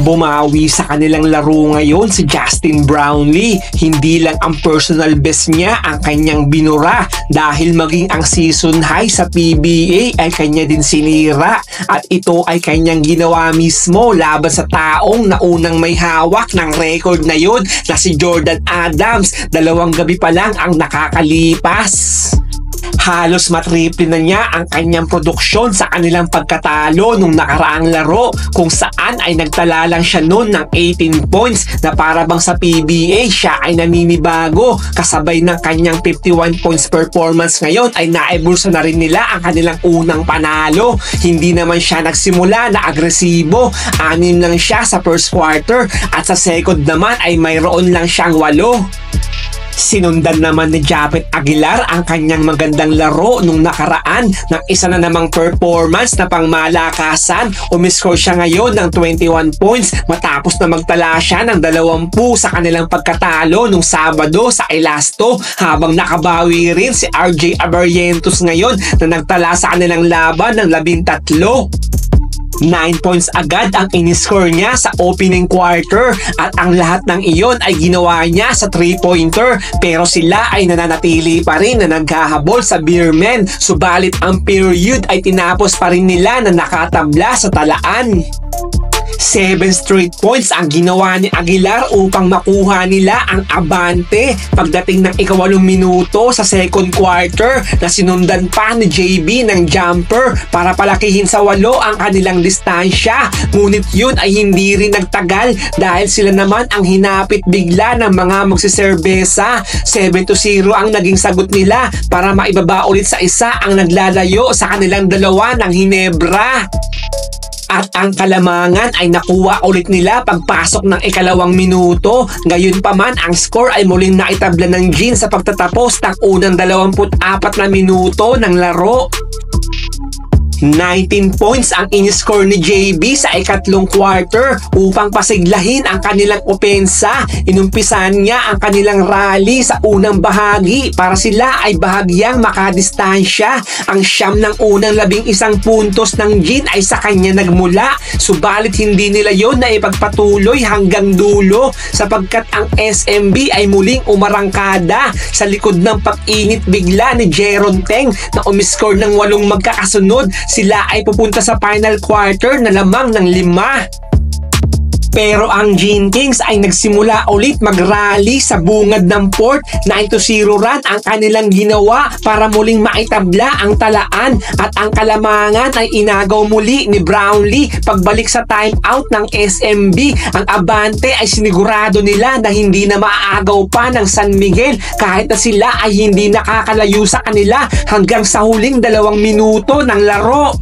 Bumawi sa kanilang laro ngayon si Justin Brownlee. Hindi lang ang personal best niya ang kanyang binura dahil maging ang season high sa PBA ay kanya din sinira. At ito ay kanyang ginawa mismo laban sa taong naunang may hawak ng record na yun na si Jordan Adams. 2 gabi pa lang ang nakakalipas. Halos matriple na niya ang kanyang produksyon sa kanilang pagkatalo nung nakaraang laro kung saan ay nagtala lang siya noon ng 18 points na para bang sa PBA siya ay naninibago kasabay ng kanyang 51 points performance ngayon ay naibulsa na rin nila ang kanilang unang panalo. Hindi naman siya nagsimula na agresibo, 6 lang siya sa first quarter at sa second naman ay mayroon lang siyang 8. Sinundan naman ni Japeth Aguilar ang kanyang magandang laro nung nakaraan ng isa na namang performance na pangmalakasan. Umiscore siya ngayon ng 21 points matapos na magtala siya ng 20 sa kanilang pagkatalo nung Sabado sa Elasto, habang nakabawi rin si RJ Abarientos ngayon na nagtala sa kanilang laban ng 13. 9 points agad ang iniscore niya sa opening quarter at ang lahat ng iyon ay ginawa niya sa 3-pointer, pero sila ay nananatili pa rin na naghahabol sa Beermen, subalit ang period ay tinapos pa rin nila na nakatabla sa talaan. 7 straight points ang ginawa ni Aguilar upang makuha nila ang abante pagdating ng 8 minuto sa second quarter na sinundan pa ni JB ng jumper para palakihin sa 8 ang kanilang distansya. Ngunit yun ay hindi rin nagtagal dahil sila naman ang hinapit bigla ng mga magsiserbesa. 7-0 ang naging sagot nila para maibaba ulit sa isa ang naglalayo sa kanilang 2 ng Hinebra. At ang kalamangan ay nakuha ulit nila pagpasok ng 2 minuto. Gayunpaman, ang score ay muling naitabla ng Gin sa pagtatapos ng unang 24 na minuto ng laro. 19 points ang in-score ni JB sa ikatlong quarter upang pasiglahin ang kanilang opensa. Inumpisan niya ang kanilang rally sa unang bahagi para sila ay bahagyang makadistansya. Ang siyam ng unang 11 puntos ng Gin ay sa kanya nagmula, subalit hindi nila yon na ipagpatuloy hanggang dulo sapagkat ang SMB ay muling umarangkada sa likod ng pag-init bigla ni Jeron Teng na umiscore ng 8 magkakasunod. Sila ay pupunta sa final quarter na lamang ng 5. Pero ang Gin Kings ay nagsimula ulit mag-rally sa bungad ng fourth. 9-0 run ang kanilang ginawa para muling maitabla ang talaan at ang kalamangan ay inagaw muli ni Brownlee pagbalik sa timeout ng SMB. Ang abante ay sinigurado nila na hindi na maaagaw pa ng San Miguel kahit na sila ay hindi nakakalayo sa kanila hanggang sa huling 2 minuto ng laro.